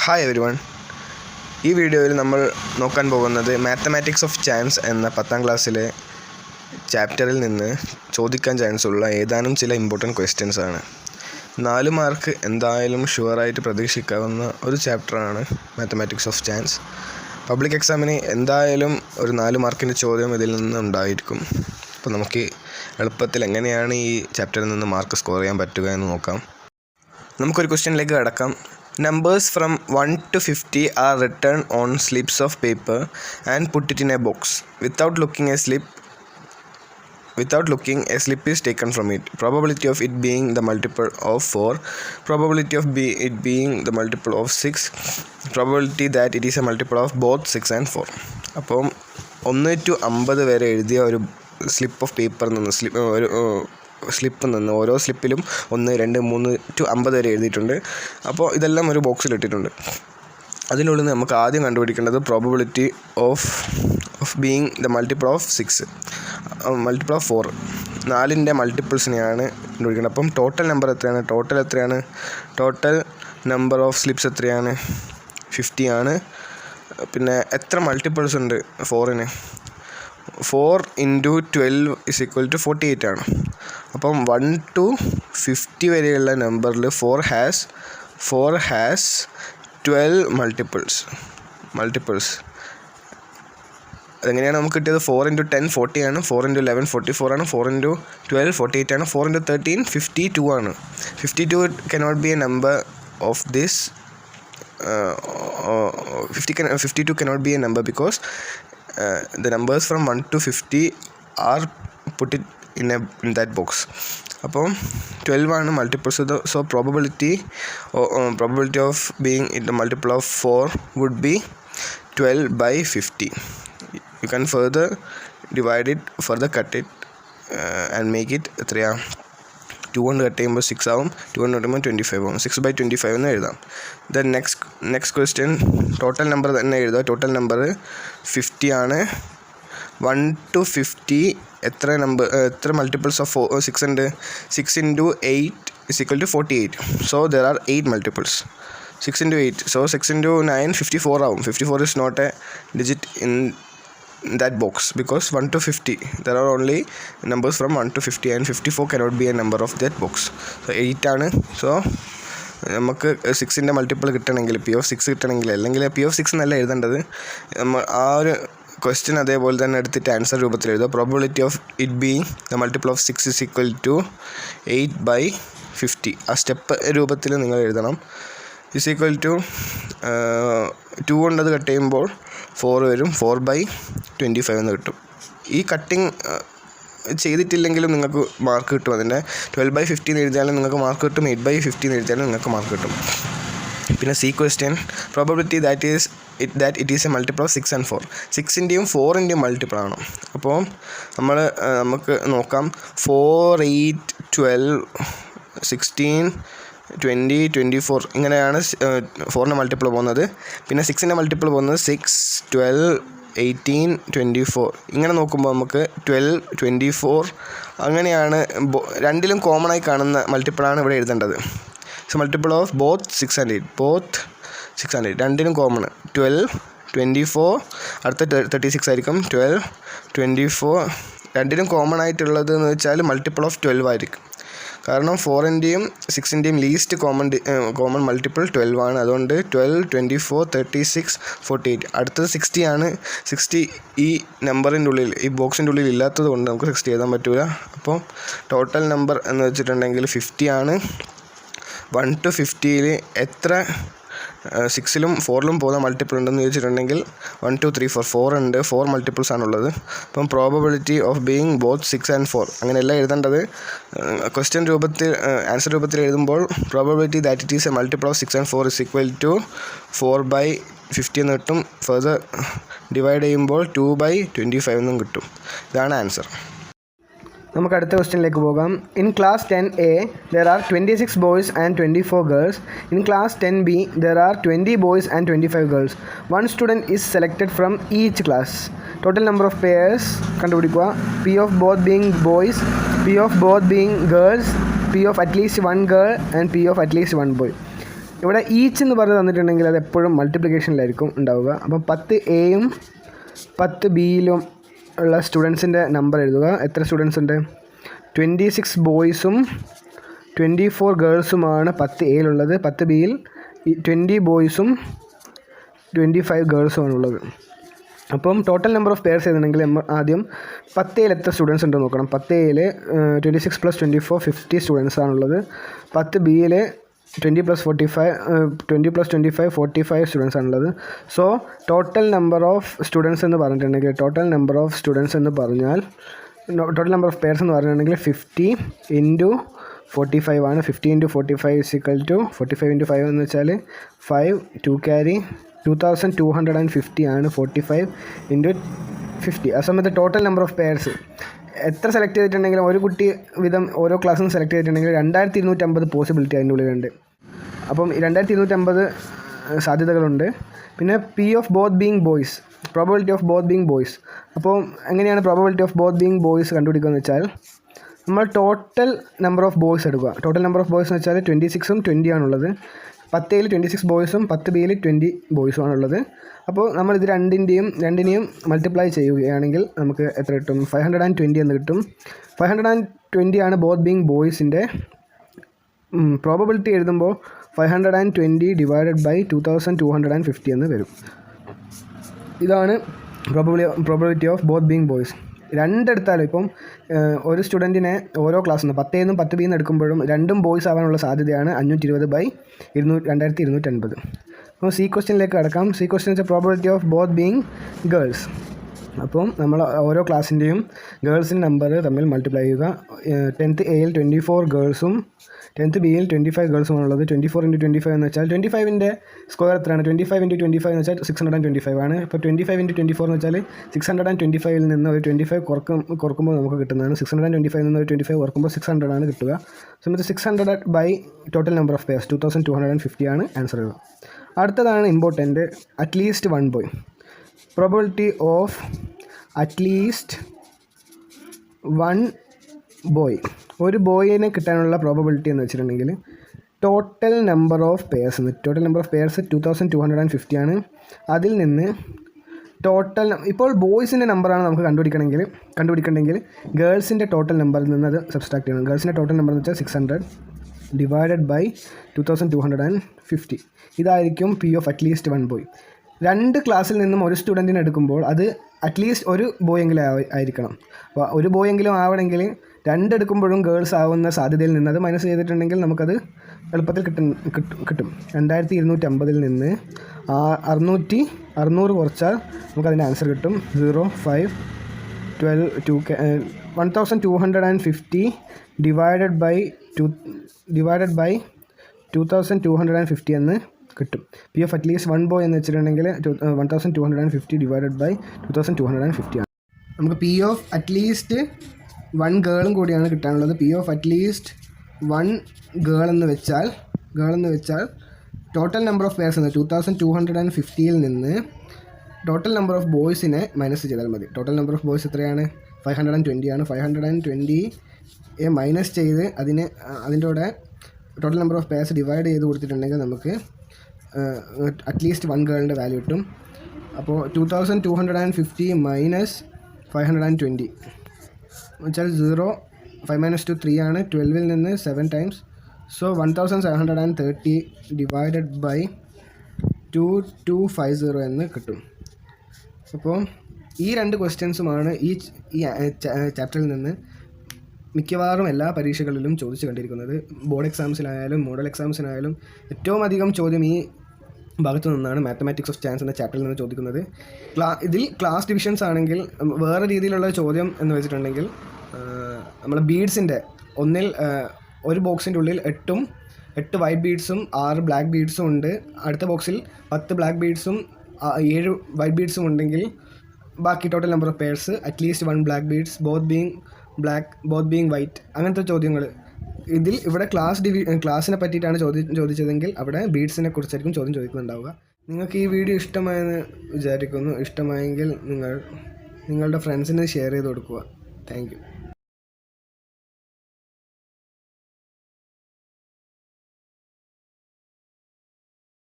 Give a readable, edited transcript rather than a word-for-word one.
Hi every one. ഈ വീഡിയോയിൽ നമ്മൾ നോക്കാൻ പോകുന്നത് മാത്തമാറ്റിക്സ് ഓഫ് ചാൻസ് എന്ന 10ാം ക്ലാസ്സിലെ ചാപ്റ്ററിൽ നിന്ന് ചോദിക്കാൻ ചാൻസ് ഉള്ള ഏതാനും ചില ഇമ്പോർട്ടൻറ്റ് ക്വസ്റ്റ്യൻസ് ആണ്. 4 മാർക്ക് എന്തായാലും ഷുവറായിട്ട് പ്രതീക്ഷിക്കാവുന്ന ഒരു ചാപ്റ്ററാണ് മാത്തമാറ്റിക്സ് ഓഫ് ചാൻസ്. പബ്ലിക് എക്സാമിന് എന്തായാലും ഒരു 4 മാർക്കിൻ്റെ ചോദ്യം ഇതിൽ നിന്ന് ഉണ്ടായിരിക്കും. അപ്പോൾ നമുക്ക് എളുപ്പത്തിൽ എങ്ങനെയാണ് ഈ ചാപ്റ്ററിൽ നിന്ന് മാർക്ക് സ്കോർ ചെയ്യാൻ പറ്റുക എന്ന് നോക്കാം. നമുക്കൊരു ക്വസ്റ്റ്യനിലേക്ക് കടക്കാം. Numbers from 1 to 50 are written on slips of paper and put it in a box. Without looking, a slip is taken from it. Probability of it being the multiple of 4. Probability of it being the multiple of 6. Probability that it is a multiple of both 6 and 4. അപ്പം 1 to 50 വരെ എഴുതിയ ഒരു slip of പേപ്പറിൽ നിന്ന് സ്ലിപ്പിൽ നിന്ന് ഓരോ സ്ലിപ്പിലും 1, 2, 3 to 50 വരെ എഴുതിയിട്ടുണ്ട്. അപ്പോൾ ഇതെല്ലാം ഒരു ബോക്സിൽ ഇട്ടിട്ടുണ്ട്. അതിനുള്ളിൽ നമുക്ക് ആദ്യം കണ്ടുപിടിക്കേണ്ടത് probability of being the multiple of 6, multiple of 4, 4ൻ്റെ മൾട്ടിപ്പിൾസിനെയാണ് കണ്ടുപിടിക്കേണ്ടത്. അപ്പം ടോട്ടൽ നമ്പർ എത്രയാണ്? ടോട്ടൽ നമ്പർ ഓഫ് സ്ലിപ്സ് എത്രയാണ്? 50 ആണ്. പിന്നെ എത്ര മൾട്ടിപ്പിൾസ് ഉണ്ട് 4ന്? 4 × 12 = 48 ആണ്. അപ്പം 1 to 50 വരെയുള്ള നമ്പറിൽ 4 ഹാസ് 12 മൾട്ടിപ്പിൾസ്. അതെങ്ങനെയാണ് നമുക്ക് കിട്ടിയത്? 4 × 10 40 ആണ്, 4 × 11 44 ആണ്, 4 × 12 48 ആണ്, 4 × 13 52 ആണ്. 52 cannot be a number of this. 52 cannot be a number because the numbers from 1 to 50 are put it in that box. അപ്പം 12 ആണ് multiples. So probability of being in the multiple of 4 would be 12/50. You can further divide it, further cut it and make it എത്രയാണ്? 2 കൊണ്ട് cut ചെയ്യുമ്പോൾ 6 ആവും, 2 കൊണ്ട് cut ചെയ്യുമ്പോൾ 25 ആവും. 6/25 എന്ന് എഴുതാം. Then next question total number തന്നെ എഴുതുക. ടോട്ടൽ നമ്പർ 50 ആണ്. 1 to 50 എത്ര മൾട്ടിപ്പിൾസ് ഓഫ് 6 ഉണ്ട്? 6 × 8 = 48. So there are 8 multiples. 6 × 8, so 6 × 9 54 ആവും. 54 is not a digit in that box because 1 to 50 there are only numbers from 1 to 50 and 54 cannot be a number of that box. So 8 ആണ്. So നമുക്ക് 6ൻ്റെ multiple കിട്ടണമെങ്കിൽ P(6) കിട്ടണമെങ്കിൽ, അല്ലെങ്കിൽ P(6) എന്നല്ല എഴുതേണ്ടത്, നമ്മൾ ആ ഒരു ക്വസ്റ്റ്യൻ അതേപോലെ തന്നെ എടുത്തിട്ട് ആൻസർ രൂപത്തിൽ എഴുതുക. Probability of it being the multiple of 6 is equal to 8/50. ആ സ്റ്റെപ്പ് രൂപത്തിൽ നിങ്ങൾ എഴുതണം. is equal to 2 കൊണ്ടത് കട്ട് ചെയ്യുമ്പോൾ 4 വരും, 4/25 എന്ന് കിട്ടും. ഈ കട്ടിങ് ചെയ്തിട്ടില്ലെങ്കിലും നിങ്ങൾക്ക് മാർക്ക് കിട്ടും. അതിൻ്റെ 12/50 എന്ന് എഴുതിയാലും നിങ്ങൾക്ക് മാർക്ക് കിട്ടും, 8/50 എന്ന് എഴുതിയാലും നിങ്ങൾക്ക് മാർക്ക് കിട്ടും. പിന്നെ C question probability that it is a multiple of 6 and 4. 6ൻ്റെയും 4ൻ്റെയും മൾട്ടിപ്പിൾ ആണ്. അപ്പോൾ നമുക്ക് നോക്കാം. 4, 8, 12, 16, 20, 24 ഇങ്ങനെയാണ് 4ൻ്റെ മൾട്ടിപ്പിൾ പോകുന്നത്. പിന്നെ 6ൻ്റെ മൾട്ടിപ്പിൾ പോകുന്നത് 6, 12, 18, 24. ഇങ്ങനെ നോക്കുമ്പോൾ നമുക്ക് 12, 24 അങ്ങനെയാണ്. രണ്ടിലും കോമൺ ആയി കാണുന്ന മൾട്ടിപ്പിളാണ് ഇവിടെ എഴുതേണ്ടത്. So multiple of both 6 and 8 രണ്ടിലും കോമൺ. 12, 24 അടുത്ത 36 ആയിരിക്കും. 12, 24 രണ്ടിലും കോമൺ ആയിട്ടുള്ളത് എന്ന് വെച്ചാൽ മൾട്ടിപ്പിൾ ഓഫ് 12 ആയിരിക്കും. കാരണം 4ൻ്റെയും 6ൻ്റെയും ലീസ്റ്റ് കോമൺ മൾട്ടിപ്പിൾ 12 ആണ്. അതുകൊണ്ട് 12, 24, 36, 48. അടുത്തത് 60 ആണ്. 60 ഈ നമ്പറിൻ്റെ ഉള്ളിൽ, ഈ ബോക്സിൻ്റെ ഉള്ളിൽ ഇല്ലാത്തത് കൊണ്ട് നമുക്ക് 60 എഴുതാൻ പറ്റില്ല. അപ്പോൾ ടോട്ടൽ നമ്പർ എന്ന് വെച്ചിട്ടുണ്ടെങ്കിൽ 50 ആണ്. 1 to 50 എത്ര 6ലും 4ലും പോകുന്ന മൾട്ടിപ്പിൾ ഉണ്ടെന്ന് ചോദിച്ചിട്ടുണ്ടെങ്കിൽ 1, 2, 3, 4 ഉണ്ട്. 4 മൾട്ടിപ്പിൾസ് ആണുള്ളത്. അപ്പം probability of being both 6 and 4 അങ്ങനെയല്ല എഴുതേണ്ടത്. ക്വസ്റ്റ്യൻ രൂപത്തിൽ ആൻസർ രൂപത്തിൽ എഴുതുമ്പോൾ probability that it is a multiple of 6 and 4 is equal to 4/50 എന്ന് കിട്ടും. ഫർദർ ഡിവൈഡ് ചെയ്യുമ്പോൾ 2/25 എന്നും കിട്ടും. ഇതാണ് ആൻസർ. നമുക്ക് അടുത്ത ക്വസ്റ്റ്യനിലേക്ക് പോകാം. In class 10A there are 26 boys and 24 girls. In class 10B there are 20 boys and 25 girls. One student is selected from each class. Total number of pairs കണ്ടുപിടിക്കുക. P of both being boys, P of both being girls, P of at least one girl and P of at least one boy. ഇവിടെ each എന്ന് പറഞ്ഞ് തന്നിട്ടുണ്ടെങ്കിൽ അത് എപ്പോഴും മൾട്ടിപ്ലിക്കേഷനിലായിരിക്കും ഉണ്ടാവുക. അപ്പം 10A-യും 10B-യിലും ഉള്ള സ്റ്റുഡൻസിൻ്റെ നമ്പർ എഴുതുക. എത്ര സ്റ്റുഡൻസ് ഉണ്ട്? 26 ബോയ്സും 24 ഗേൾസുമാണ് 10A-യിലുള്ളത്. 10B-യിൽ 20 ബോയ്സും 25 ഗേൾസുമാണുള്ളത്. അപ്പം ടോട്ടൽ നമ്പർ ഓഫ് പെയർസ് എഴുതണമെങ്കിൽ ആദ്യം 10A-യിൽ എത്ര സ്റ്റുഡൻസ് ഉണ്ടെന്ന് നോക്കണം. 10A-യിൽ 26 + 24 50 സ്റ്റുഡൻസ് ആണുള്ളത്. 10B-യിൽ 20 + 25 45 സ്റ്റുഡൻസ് ആണുള്ളത്. So total number of students എന്ന് പറഞ്ഞിട്ടുണ്ടെങ്കിൽ ടോട്ടൽ നമ്പർ ഓഫ് പെയർസ് എന്ന് പറഞ്ഞിട്ടുണ്ടെങ്കിൽ 50 × 45 ആണ്. 50 × 45 = 45 × 5 എന്ന് വെച്ചാൽ 5 2 ക്യാരി 2250 ആണ്. 45 × 50. ആ സമയത്ത് ടോട്ടൽ നമ്പർ ഓഫ് പെയർസ് എത്ര സെലക്ട് ചെയ്തിട്ടുണ്ടെങ്കിലും ഒരു കുട്ടി വീതം ഓരോ ക്ലാസ്സിൽ സെലക്ട് ചെയ്തിട്ടുണ്ടെങ്കിൽ 2250 പോസിബിലിറ്റി അതിൻ്റെ ഉള്ളിലുണ്ട്. അപ്പം 2250 സാധ്യതകളുണ്ട്. പിന്നെ P of both being boys, probability of both being boys. അപ്പോൾ എങ്ങനെയാണ് probability of both being boys കണ്ടുപിടിക്കുകയെന്ന് വെച്ചാൽ നമ്മൾ ടോട്ടൽ നമ്പർ ഓഫ് ബോയ്സ് എടുക്കുക. ടോട്ടൽ നമ്പർ ഓഫ് ബോയ്സ് എന്ന് വെച്ചാൽ 26ഉം 20 ആണുള്ളത്. 10A-യിൽ 26 ബോയ്സും 10B-യിൽ 20 ബോയ്സും ആണുള്ളത്. അപ്പോൾ നമ്മൾ ഇത് രണ്ടിനെയും മൾട്ടിപ്ലൈ ചെയ്യുകയാണെങ്കിൽ നമുക്ക് എത്ര കിട്ടും? 520 എന്ന് കിട്ടും. 520 ആണ് ബോത്ത് ബീങ് ബോയ്സിൻ്റെ പ്രോബബിലിറ്റി. എഴുതുമ്പോൾ 520 / 2250 എന്ന് വരും. ഇതാണ് probability of both being boys. രണ്ടെടുത്താലും ഇപ്പം ഒരു സ്റ്റുഡൻറ്റിനെ ഓരോ ക്ലാസ്സിൽ നിന്ന് 10A-ന്നും 10B-ന്നും എടുക്കുമ്പോഴും രണ്ടും ബോയ്സ് ആവാനുള്ള സാധ്യതയാണ് 520/2250. അപ്പോൾ C ക്വസ്റ്റ്യനിലേക്ക് കടക്കാം. C ക്വസ്റ്റ്യൻ വെച്ചാൽ probability of both being girls. അപ്പം നമ്മൾ ഓരോ ക്ലാസ്സിൻ്റെയും ഗേൾസിൻ്റെ നമ്പർ തമ്മിൽ മൾട്ടിപ്ലൈ ചെയ്യുക. 10th A-യിൽ 24 ഗേൾസും 10th B-യിൽ 25 ഗേൾസുമാണുള്ളത്. 24 × 25 എന്ന് വെച്ചാൽ 25ൻ്റെ സ്ക്വയർ എത്രയാണ്? 25 × 25 എന്ന് വെച്ചാൽ 625 ആണ്. അപ്പോൾ 25 × 24 എന്ന് വെച്ചാൽ 625-ൽ നിന്ന് ഒരു 25 കുറക്കുമ്പോൾ നമുക്ക് കിട്ടുന്നതാണ്. 625-ൽ നിന്ന് ഒരു 25 കുറക്കുമ്പോൾ 600 ആണ് കിട്ടുക. സമയത്ത് 600 ടോട്ടൽ നമ്പർ ഓഫ് പെയർസ് 2250 ആണ് ആൻസർ ചെയ്യുക. അടുത്തതാണ് important, at least 1 boy. Probability of at least 1 boy. ഒരു ബോയിനെ കിട്ടാനുള്ള പ്രോബബിലിറ്റി എന്ന് വെച്ചിട്ടുണ്ടെങ്കിൽ ടോട്ടൽ നമ്പർ ഓഫ് പെയർസ് 2250 ആണ്. അതിൽ നിന്ന് ടോട്ടൽ ഇപ്പോൾ ബോയ്സിൻ്റെ നമ്പറാണ് നമുക്ക് കണ്ടുപിടിക്കണമെങ്കിൽ ഗേൾസിൻ്റെ ടോട്ടൽ നമ്പറിൽ നിന്ന് അത് സബ്സ്ട്രാക്ട് ചെയ്യണം. ഗേൾസിൻ്റെ ടോട്ടൽ നമ്പർ എന്ന് വെച്ചാൽ 600 / 2250. ഇതായിരിക്കും P of അറ്റ്ലീസ്റ്റ് 1 ബോയ്. 2 ക്ലാസ്സിൽ നിന്നും ഒരു സ്റ്റുഡൻറ്റിനെ എടുക്കുമ്പോൾ അത് അറ്റ്ലീസ്റ്റ് ഒരു ബോയെങ്കിലും ആയിരിക്കണം. അപ്പോൾ ഒരു ബോയെങ്കിലും ആവണമെങ്കിൽ 2 എടുക്കുമ്പോഴും ഗേൾസ് ആവുന്ന സാധ്യതയിൽ നിന്ന് അത് മൈനസ് ചെയ്തിട്ടുണ്ടെങ്കിൽ നമുക്കത് എളുപ്പത്തിൽ കിട്ടും. 2250-ൽ നിന്ന് 600 കുറച്ചാൽ നമുക്കതിൻ്റെ ആൻസർ കിട്ടും. 0 5 12 1250 / 2250 എന്ന് കിട്ടും. P of അറ്റ്ലീസ്റ്റ് 1 ബോയ് എന്ന് വെച്ചിട്ടുണ്ടെങ്കിൽ 1250 / 2250 ആണ്. നമുക്ക് P of അറ്റ്ലീസ്റ്റ് 1 ഗേളും കൂടിയാണ് കിട്ടാനുള്ളത്. P of അറ്റ്ലീസ്റ്റ് 1 ഗേൾ എന്ന് വെച്ചാൽ ടോട്ടൽ നമ്പർ ഓഫ് പെയർസ് 2250-ൽ നിന്ന് ടോട്ടൽ നമ്പർ ഓഫ് ബോയ്സിനെ മൈനസ് ചെയ്താൽ മതി. ടോട്ടൽ നമ്പർ ഓഫ് ബോയ്സ് എത്രയാണ്? 520 ആണ്. 520 മൈനസ് ചെയ്ത് അതിൻ്റെ കൂടെ total number of pairs divide ചെയ്ത് കൊടുത്തിട്ടുണ്ടെങ്കിൽ നമുക്ക് അറ്റ്ലീസ്റ്റ് 1 ഗേളിൻ്റെ വാല്യൂ കിട്ടും. അപ്പോൾ 2250 മൈനസ് 520 വെച്ചാൽ 0 5 - 2 3 ആണ്. 12-ൽ നിന്ന് 7 ടൈംസ്. സോ 1730 / 2250 എന്ന് കിട്ടും. അപ്പോൾ ഈ 2 ക്വസ്റ്റ്യൻസുമാണ് ഈ ചാപ്റ്ററിൽ നിന്ന് മിക്കവാറും എല്ലാ പരീക്ഷകളിലും ചോദിച്ചു കണ്ടിരിക്കുന്നത്. ബോർഡ് എക്സാംസിനായാലും മോഡൽ എക്സാംസിനായാലും ഏറ്റവും അധികം ചോദ്യം ഈ ഭാഗത്തു നിന്നാണ് മാത്തമാറ്റിക്സ് ഓഫ് ചാൻസ് എന്ന ചാപ്റ്ററിൽ നിന്ന് ചോദിക്കുന്നത്. ഇതിൽ ക്ലാസ് ഡിവിഷൻസ് ആണെങ്കിൽ വേറെ രീതിയിലുള്ള ചോദ്യം എന്ന് വെച്ചിട്ടുണ്ടെങ്കിൽ നമ്മൾ ബീഡ്സിൻ്റെ ഒന്നിൽ ഒരു ബോക്സിൻ്റെ ഉള്ളിൽ 8 വൈറ്റ് ബീഡ്സും 6 ബ്ലാക്ക് ബീഡ്സും ഉണ്ട്. അടുത്ത ബോക്സിൽ 10 ബ്ലാക്ക് ബീഡ്സും 7 വൈറ്റ് ബീഡ്സും ഉണ്ടെങ്കിൽ ബാക്കി total number of pairs at least 1 black beads both being white, അങ്ങനത്തെ ചോദ്യങ്ങൾ. ഇവിടെ ക്ലാസ്സിനെ പറ്റിയിട്ടാണ് ചോദിച്ചതെങ്കിൽ അവിടെ ബീഡ്സിനെ കുറിച്ചായിരിക്കും ചോദ്യം ചോദിക്കുന്നുണ്ടാവുക. നിങ്ങൾക്ക് ഈ വീഡിയോ ഇഷ്ടമായെന്ന് വിചാരിക്കുന്നു. ഇഷ്ടമായെങ്കിൽ നിങ്ങളുടെ ഫ്രണ്ട്സിന് ഷെയർ ചെയ്ത് കൊടുക്കുക. Thank you.